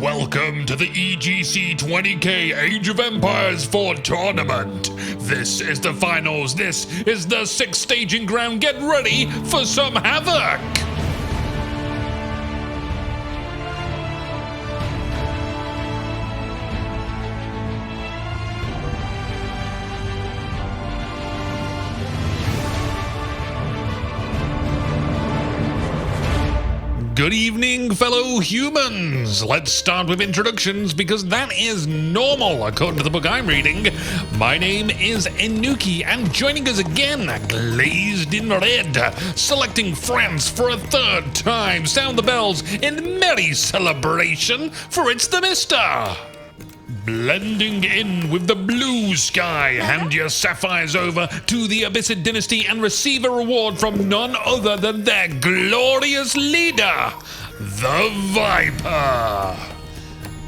Welcome to the EGC 20K Age of Empires 4 tournament. This is the finals. This is the 6th staging ground. Get ready for some havoc. Good evening, fellow humans! Let's start with introductions because that is normal according to the book I'm reading. My name is Inuki, and joining us again, glazed in red, selecting France for a 3rd time. Sound the bells in merry celebration, for it's TheMista! Blending in with the blue sky, hand your sapphires over to the Abyssid Dynasty and receive a reward from none other than their glorious leader, TheViper.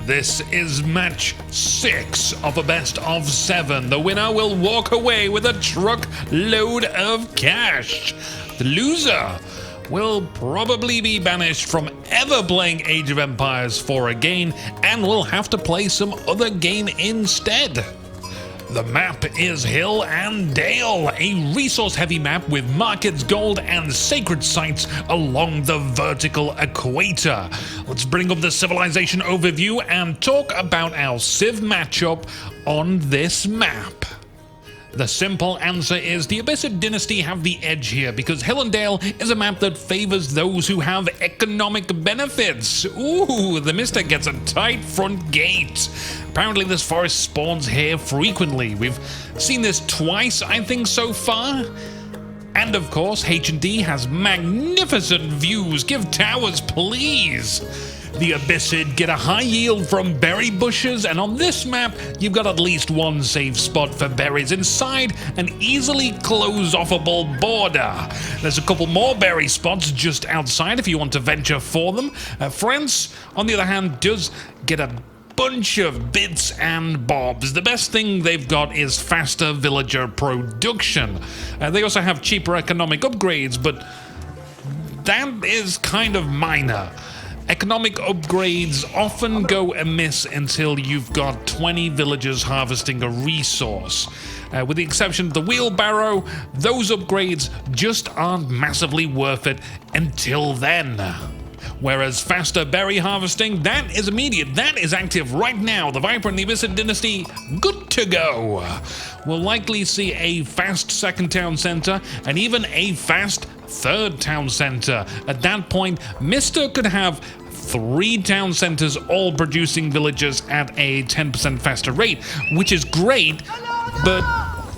This is match 6 of a best of 7. The winner will walk away with a truckload of cash. The loser will probably be banished from ever playing Age of Empires 4 again and will have to play some other game instead. The map is Hill and Dale, a resource-heavy map with markets, gold, and sacred sites along the vertical equator. Let's bring up the civilization overview and talk about our Civ matchup on this map. The simple answer is the Abyssid Dynasty have the edge here because Hill and Dale is a map that favors those who have economic benefits. Ooh, TheMista gets a tight front gate. Apparently this forest spawns here frequently. We've seen this twice, I think, so far. And of course, H&D has magnificent views. Give towers, please. The Abyssid get a high yield from berry bushes, and on this map, you've got at least one safe spot for berries inside an easily close-offable border. There's a couple more berry spots just outside if you want to venture for them. France, on the other hand, does get a bunch of bits and bobs. The best thing they've got is faster villager production. They also have cheaper economic upgrades, but that is kind of minor. Economic upgrades often go amiss until you've got 20 villagers harvesting a resource. With the exception of the wheelbarrow, those upgrades just aren't massively worth it until then. Whereas faster berry harvesting, that is immediate, that is active right now. The Viper and the Abyssid Dynasty, good to go. We'll likely see a fast 2nd town center and even a fast 3rd town center. At that point, Mr. could have 3 town centers all producing villagers at a 10% faster rate, which is great, but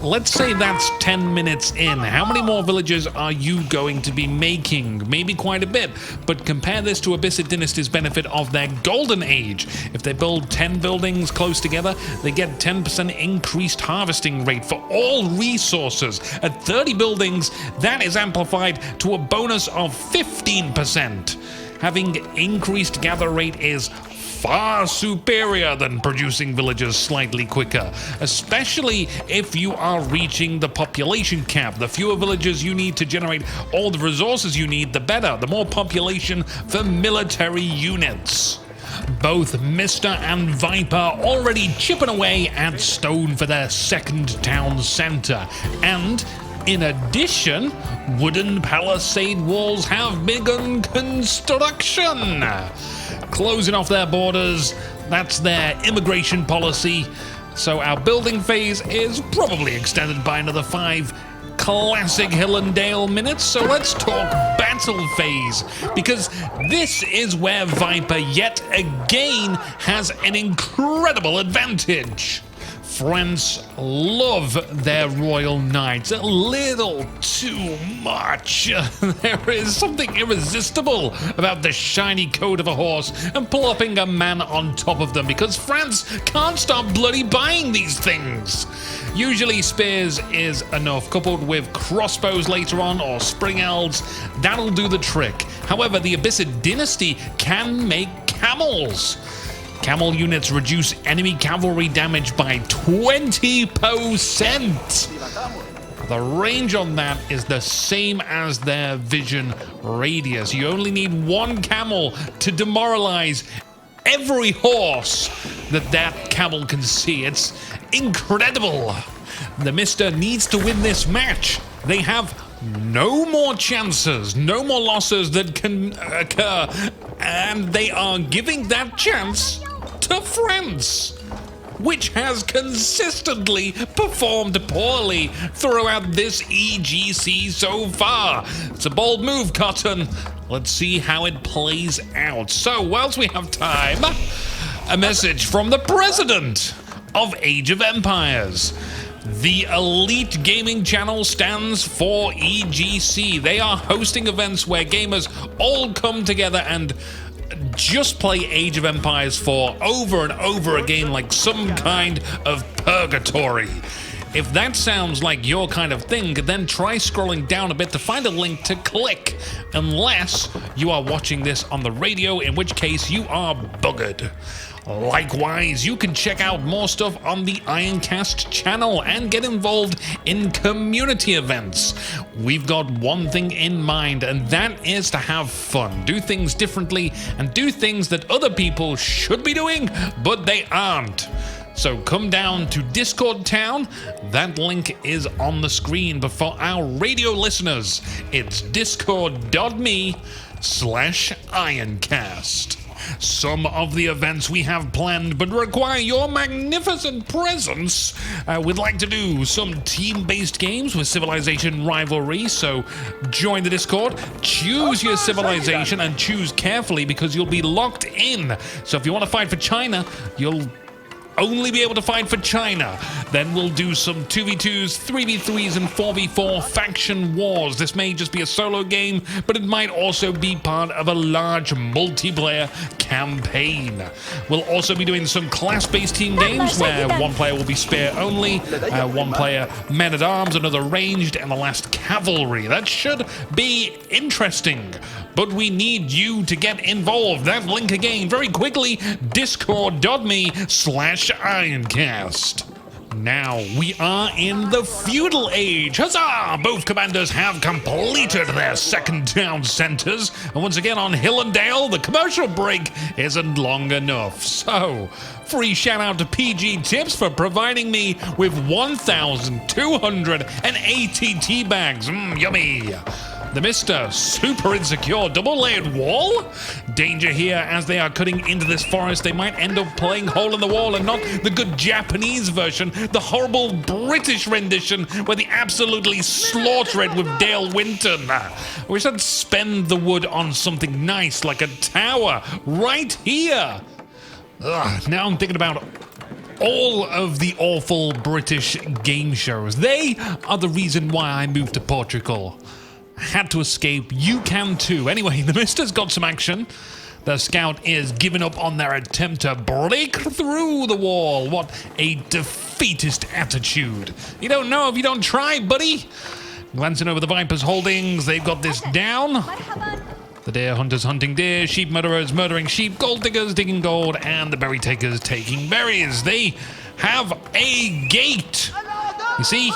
let's say that's 10 minutes in. How many more villages are you going to be making? Maybe quite a bit, but compare this to Abyssid Dynasty's benefit of their golden age. If they build 10 buildings close together, they get 10% increased harvesting rate for all resources. At 30 buildings, that is amplified to a bonus of 15%. Having increased gather rate is far superior than producing villagers slightly quicker, especially if you are reaching the population cap. The fewer villagers you need to generate all the resources you need, the better. The more population for military units. Both Mista and Viper already chipping away at stone for their 2nd town center, and in addition, wooden palisade walls have begun construction. Closing off their borders, that's their immigration policy. So our building phase is probably extended by another 5 classic Hill and Dale minutes. So let's talk battle phase, because this is where Viper yet again has an incredible advantage. France love their royal knights a little too much. There is something irresistible about the shiny coat of a horse and plopping a man on top of them, because France can't stop bloody buying these things. Usually spears is enough, coupled with crossbows later on or spring elves, that'll do the trick. However, the Abyssid Dynasty can make camels. Camel units reduce enemy cavalry damage by 20%. The range on that is the same as their vision radius. You only need 1 camel to demoralize every horse that camel can see. It's incredible. TheMista needs to win this match. They have no more chances, no more losses that can occur, and they are giving that chance to France, which has consistently performed poorly throughout this EGC so far. It's a bold move, Cotton. Let's see how it plays out. So, whilst we have time, a message from the president of Age of Empires. The Elite Gaming Channel stands for EGC. They are hosting events where gamers all come together and just play Age of Empires 4 over and over again like some kind of purgatory. If that sounds like your kind of thing, then try scrolling down a bit to find a link to click, unless you are watching this on the radio, in which case you are buggered. Likewise, you can check out more stuff on the Ironcast channel and get involved in community events. We've got one thing in mind, and that is to have fun, do things differently, and do things that other people should be doing, but they aren't. So come down to Discord Town. That link is on the screen. But for our radio listeners, it's discord.me/Ironcast. Some of the events we have planned but require your magnificent presence. We'd like to do some team-based games with civilization rivalry, so join the Discord, choose your civilization, and choose carefully because you'll be locked in. So if you want to fight for China, you'll only be able to fight for China. Then we'll do some 2v2s, 3v3s, and 4v4 faction wars. This may just be a solo game, but it might also be part of a large multiplayer campaign. We'll also be doing some class-based team games where one player will be spear only, one player men-at-arms, another ranged, and the last cavalry. That should be interesting. But we need you to get involved. That link again, very quickly, discord.me/Ironcast. Now, we are in the feudal age. Huzzah! Both commanders have completed their second town centers. And once again, on Hill and Dale, the commercial break isn't long enough. So, free shout out to PG Tips for providing me with 1,280 tea bags. Yummy! TheMista, super insecure, double-layered wall? Danger here as they are cutting into this forest. They might end up playing Hole in the Wall and not the good Japanese version, the horrible British rendition where they absolutely slaughter it with Dale Winton. I wish I'd spend the wood on something nice like a tower right here. Now I'm thinking about all of the awful British game shows. They are the reason why I moved to Portugal. Had to escape. You can too. Anyway, TheMista's got some action. The scout is giving up on their attempt to break through the wall. What a defeatist attitude. You don't know if you don't try, buddy. Glancing over the Viper's holdings, they've got this down. The deer hunters hunting deer, sheep murderers murdering sheep, gold diggers digging gold, and the berry takers taking berries. They have a gate. You see?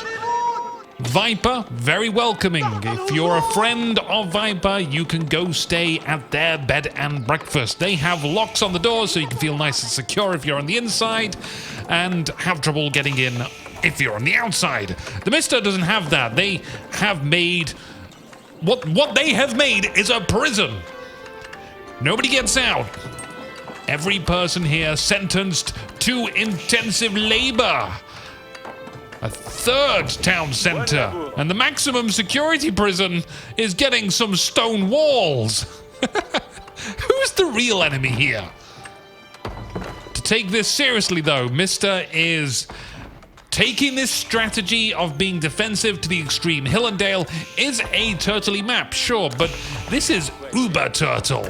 Viper, very welcoming. If you're a friend of Viper, you can go stay at their bed and breakfast. They have locks on the doors so you can feel nice and secure if you're on the inside, and have trouble getting in if you're on the outside. TheMista doesn't have that. They have made... What they have made is a prison. Nobody gets out. Every person here sentenced to intensive labor. A third town center, and the maximum security prison is getting some stone walls. Who's the real enemy here? To take this seriously, though, Mr. is taking this strategy of being defensive to the extreme. Hill and Dale is a turtley map, sure, but this is uber turtle.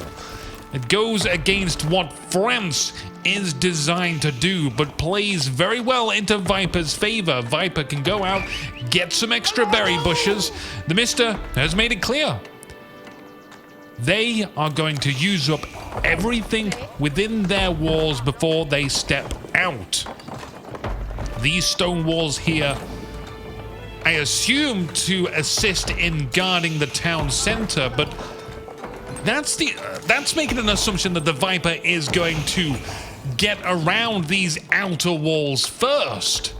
It goes against what France is designed to do, but plays very well into Viper's favor. Viper can go out, get some extra berry bushes. TheMista has made it clear. They are going to use up everything within their walls before they step out. These stone walls here, I assume to assist in guarding the town center, but That's making an assumption that the Viper is going to get around these outer walls first.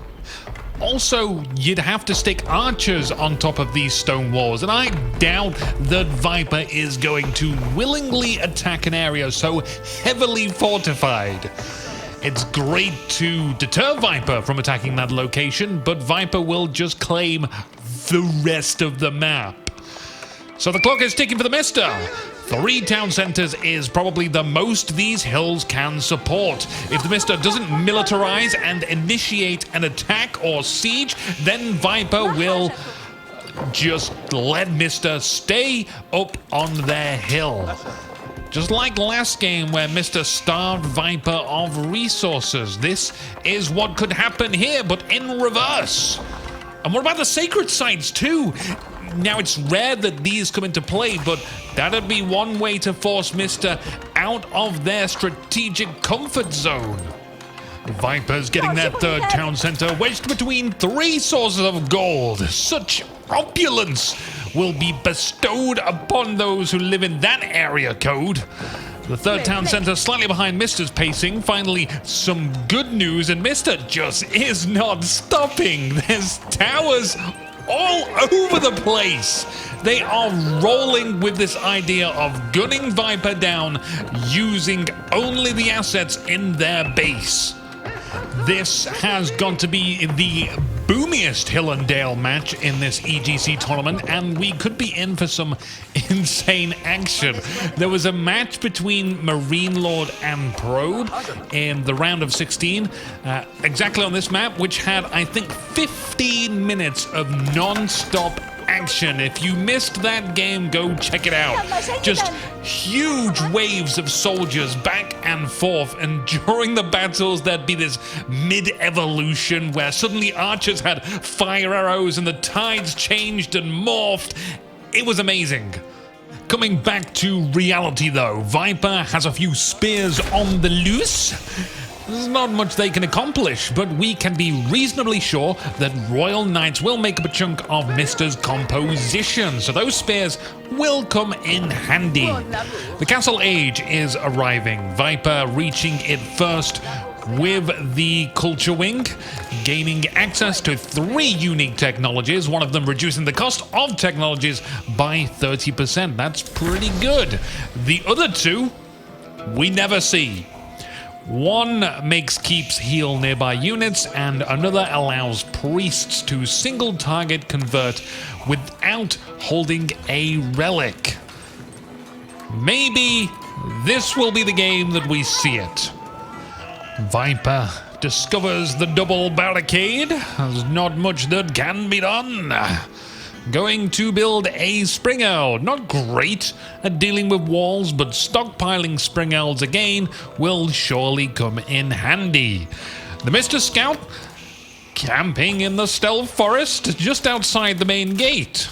Also, you'd have to stick archers on top of these stone walls, and I doubt that Viper is going to willingly attack an area so heavily fortified. It's great to deter Viper from attacking that location, but Viper will just claim the rest of the map. So the clock is ticking for the TheMista. 3 town centers is probably the most these hills can support. If the TheMista doesn't militarize and initiate an attack or siege, then Viper will just let Mista stay up on their hill. Just like last game where Mista starved Viper of resources, this is what could happen here, but in reverse. And what about the sacred sites too? Now, it's rare that these come into play, but that'd be one way to force Mista out of their strategic comfort zone. Viper's getting their 3rd town center wedged between 3 sources of gold. Such opulence will be bestowed upon those who live in that area code. The 3rd town center slightly behind Mista's pacing. Finally, some good news, and Mista just is not stopping. There's towers all over the place. They are rolling with this idea of gunning Viper down using only the assets in their base. This has got to be the boomiest Hill and Dale match in this EGC tournament, and we could be in for some insane action. There was a match between Marine Lord and Probe in the round of 16, exactly on this map, which had, I think, 15 minutes of non-stop action. If you missed that game, go check it out. Just huge waves of soldiers back and forth, and during the battles there'd be this mid-evolution where suddenly archers had fire arrows and the tides changed and morphed. It was amazing. Coming back to reality though, Viper has a few spears on the loose. There's not much they can accomplish, but we can be reasonably sure that Royal Knights will make up a chunk of Mista's composition, so those spears will come in handy. The Castle Age is arriving, Viper reaching it first with the Culture Wing, gaining access to 3 unique technologies, one of them reducing the cost of technologies by 30%. That's pretty good. The other 2, we never see. One makes keeps heal nearby units, and another allows priests to single target convert without holding a relic. Maybe this will be the game that we see it. Viper discovers the double barricade. There's not much that can be done. Going to build a Spring Eld. Not great at dealing with walls, but stockpiling Spring Elds again will surely come in handy. The Mr. Scout camping in the Stealth Forest just outside the main gate.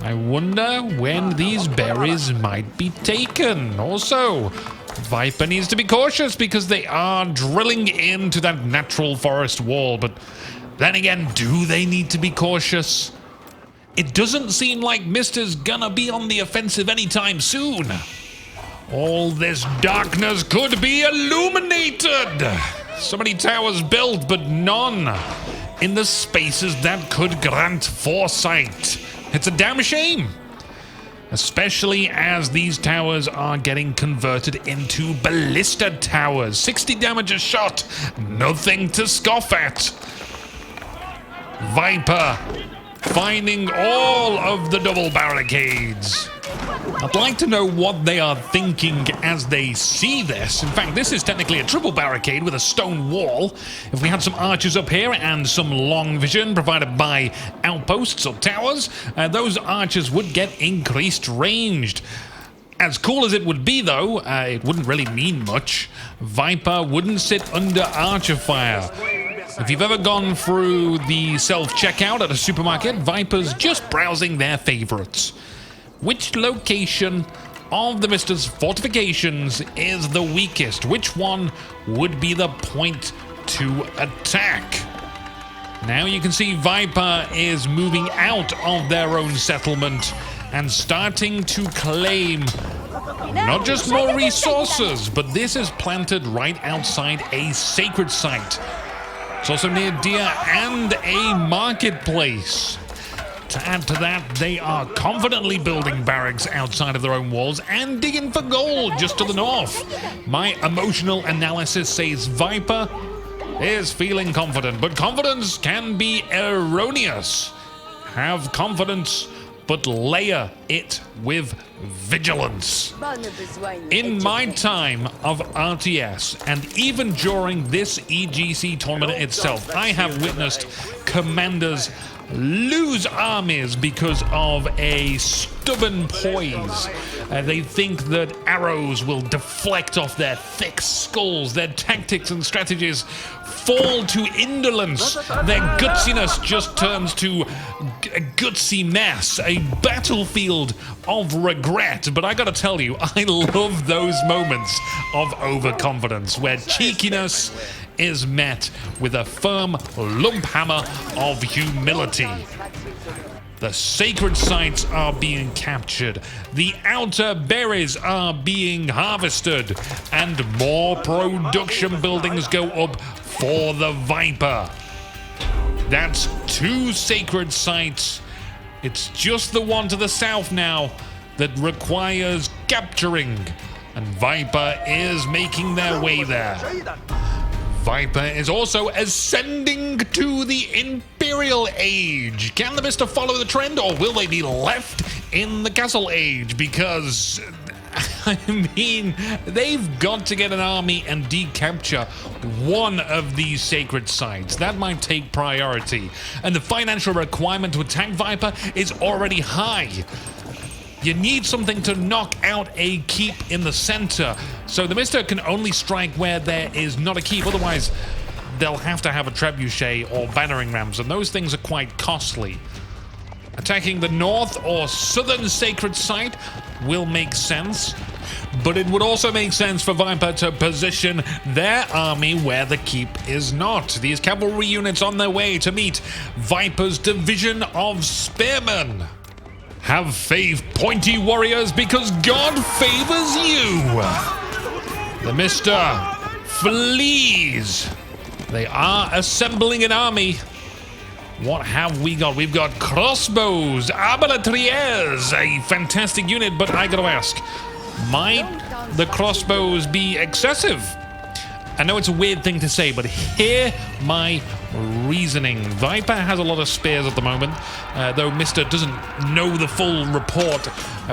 I wonder when these berries might be taken. Also, Viper needs to be cautious because they are drilling into that natural forest wall, but then again, do they need to be cautious? It doesn't seem like Mista's gonna be on the offensive anytime soon. All this darkness could be illuminated. So many towers built, but none in the spaces that could grant foresight. It's a damn shame. Especially as these towers are getting converted into ballista towers. 60 damage a shot. Nothing to scoff at. Viper finding all of the double barricades. I'd like to know what they are thinking as they see this. In fact, this is technically a triple barricade with a stone wall. If we had some archers up here and some long vision provided by outposts or towers, those archers would get increased ranged. As cool as it would be, though, it wouldn't really mean much. Viper wouldn't sit under archer fire. If you've ever gone through the self-checkout at a supermarket, Viper's just browsing their favorites. Which location of the TheMista's fortifications is the weakest? Which one would be the point to attack? Now you can see Viper is moving out of their own settlement and starting to claim not just more resources, but this is planted right outside a sacred site. It's also near deer and a marketplace. To add to that, they are confidently building barracks outside of their own walls and digging for gold just to the north. My emotional analysis says Viper is feeling confident, but confidence can be erroneous. Have confidence, but layer it with vigilance. In my time of RTS, and even during this EGC tournament itself, I have witnessed commanders lose armies because of a stubborn poise. They think that arrows will deflect off their thick skulls. Their tactics and strategies fall to indolence. Their gutsiness just turns to a gutsy mess, a battlefield of regret. But I gotta tell you, I love those moments of overconfidence where cheekiness is met with a firm lump hammer of humility. The sacred sites are being captured, the outer berries are being harvested, and more production buildings go up for the Viper. That's 2 sacred sites. It's just the one to the south now that requires capturing, and Viper is making their way there. Viper is also ascending to the Imperial Age. Can the TheMista follow the trend, or will they be left in the Castle Age? Because, I mean, they've got to get an army and decapture one of these sacred sites. That might take priority. And the financial requirement to attack Viper is already high. You need something to knock out a keep in the center. So the TheMista can only strike where there is not a keep. Otherwise, they'll have to have a trebuchet or battering rams, and those things are quite costly. Attacking the north or southern sacred site will make sense, but it would also make sense for Viper to position their army where the keep is not. These cavalry units on their way to meet Viper's division of spearmen. Have faith, pointy warriors, because God favors you. The TheMista flees. They are assembling an army. What have we got? We've got crossbows, arbaletriers, a fantastic unit, but I gotta ask, might the crossbows be excessive? I know it's a weird thing to say, but hear my reasoning. Viper has a lot of spears at the moment, though TheMista doesn't know the full report,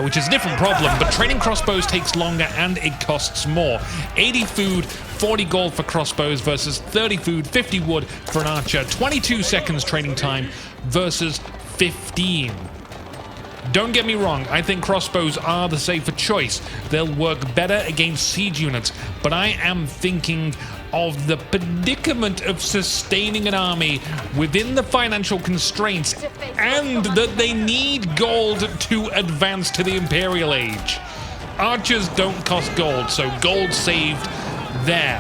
which is a different problem, but training crossbows takes longer and it costs more. 80 food, 40 gold for crossbows versus 30 food, 50 wood for an archer, 22 seconds training time versus 15. Don't get me wrong, I think crossbows are the safer choice. They'll work better against siege units, but I am thinking of the predicament of sustaining an army within the financial constraints, and that they need gold to advance to the Imperial Age. Archers don't cost gold, so gold saved there.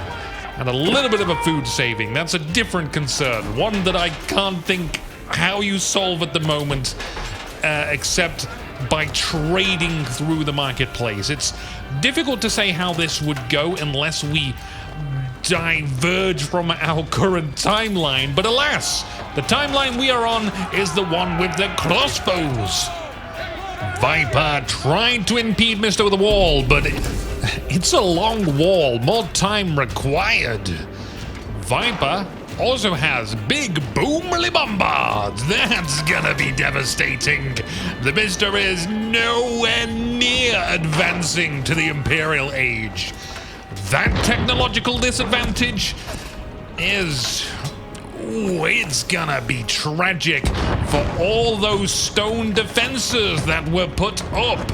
And a little bit of a food saving. That's a different concern, one that I can't think how you solve at the moment. Except by trading through the marketplace. It's difficult to say how this would go unless we diverge from our current timeline, but alas, the timeline we are on is the one with the crossbows. Viper tried to impede TheMista with a wall, but it's a long wall, more time required. Viper also has big boomly bombards. That's gonna be devastating. The TheMista is nowhere near advancing to the Imperial Age. That technological disadvantage is... ooh, it's gonna be tragic for all those stone defenses that were put up.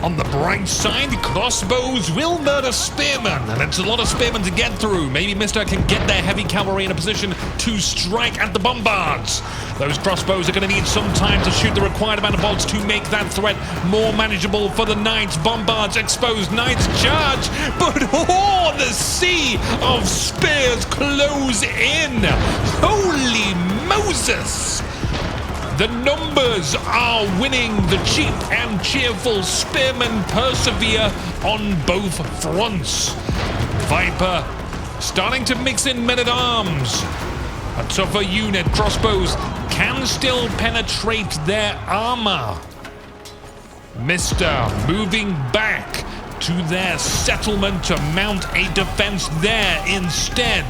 On the bright side, crossbows will murder spearmen, and it's a lot of spearmen to get through. Maybe TheMista can get their heavy cavalry in a position to strike at the bombards. Those crossbows are going to need some time to shoot the required amount of bolts to make that threat more manageable for the knights. Bombards exposed, knights charge, but oh, the sea of spears close in. Holy Moses! The numbers are winning. The cheap and cheerful spearmen persevere on both fronts. Viper starting to mix in men-at-arms. A tougher unit, crossbows, can still penetrate their armor. TheMista moving back to their settlement to mount a defense there instead.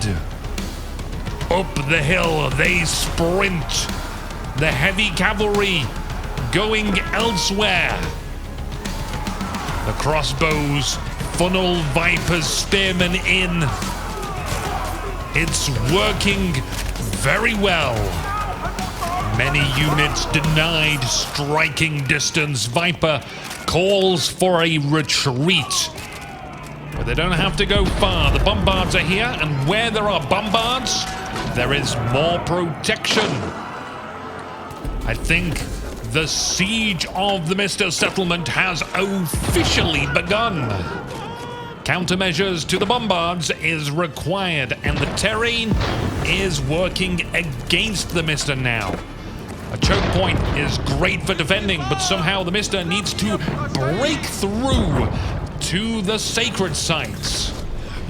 Up the hill they sprint. The heavy cavalry going elsewhere. The crossbows funnel Viper's spearmen in. It's working very well. Many units denied striking distance. Viper calls for a retreat. But they don't have to go far. The bombards are here, and where there are bombards, there is more protection. I think the siege of the TheMista settlement has officially begun. Countermeasures to the bombards is required, and the terrain is working against the TheMista now. A choke point is great for defending, but somehow the TheMista needs to break through to the sacred sites.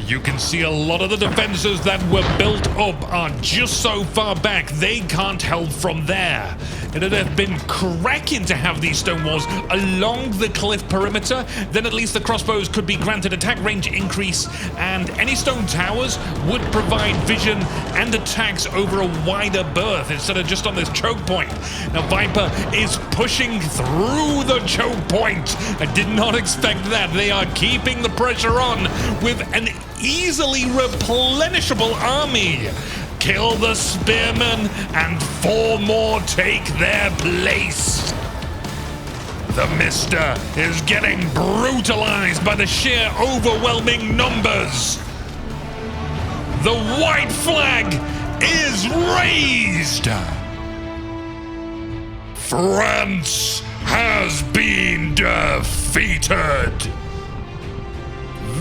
You can see a lot of the defenses that were built up are just so far back they can't help from there. It'd have been cracking to have these stone walls along the cliff perimeter. Then at least the crossbows could be granted attack range increase, and any stone towers would provide vision and attacks over a wider berth instead of just on this choke point. Now Viper is pushing through the choke point. I did not expect that. They are keeping the pressure on with an easily replenishable army. Kill the spearmen, and 4 more take their place. The TheMista is getting brutalized by the sheer overwhelming numbers. The white flag is raised. France has been defeated.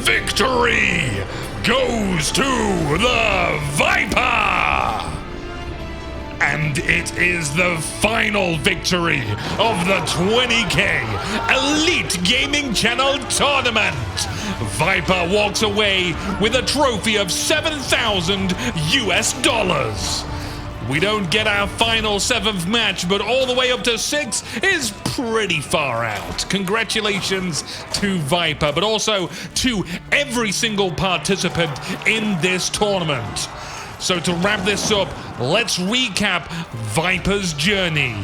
Victory goes to the Viper! And it is the final victory of the 20K Elite Gaming Channel Tournament. Viper walks away with a trophy of $7,000 US. We don't get our final 7th match, but all the way up to 6 is pretty far out. Congratulations to Viper, but also to every single participant in this tournament. So to wrap this up, let's recap Viper's journey.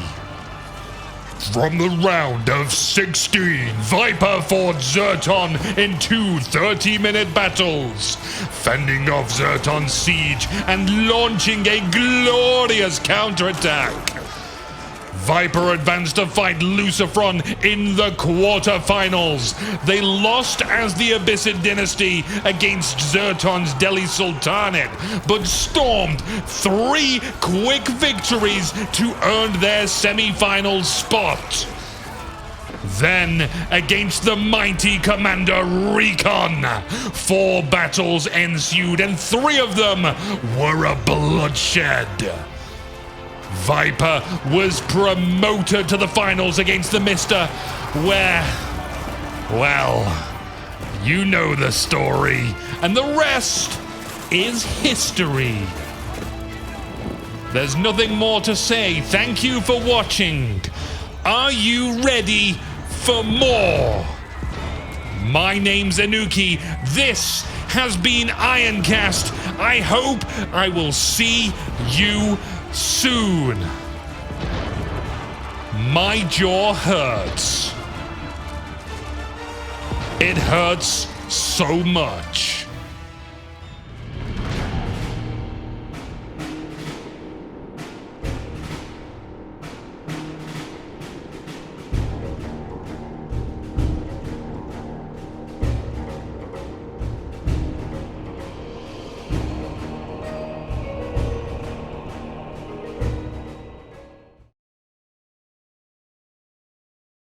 From the round of 16, Viper fought Zerton in 2 30-minute battles, fending off Zerton's siege and launching a glorious counterattack. Viper advanced to fight Lucifron in the quarterfinals. They lost as the Abyssid dynasty against Zerton's Delhi Sultanate, but stormed 3 quick victories to earn their semi-final spot. Then, against the mighty Commander Recon, 4 battles ensued, and 3 of them were a bloodshed. Viper was promoted to the finals against the TheMista, where, well, you know the story, and the rest is history. There's nothing more to say. Thank you for watching. Are you ready for more? My name's Anuki. This has been Ironcast. I hope I will see you soon. My jaw hurts. It hurts so much.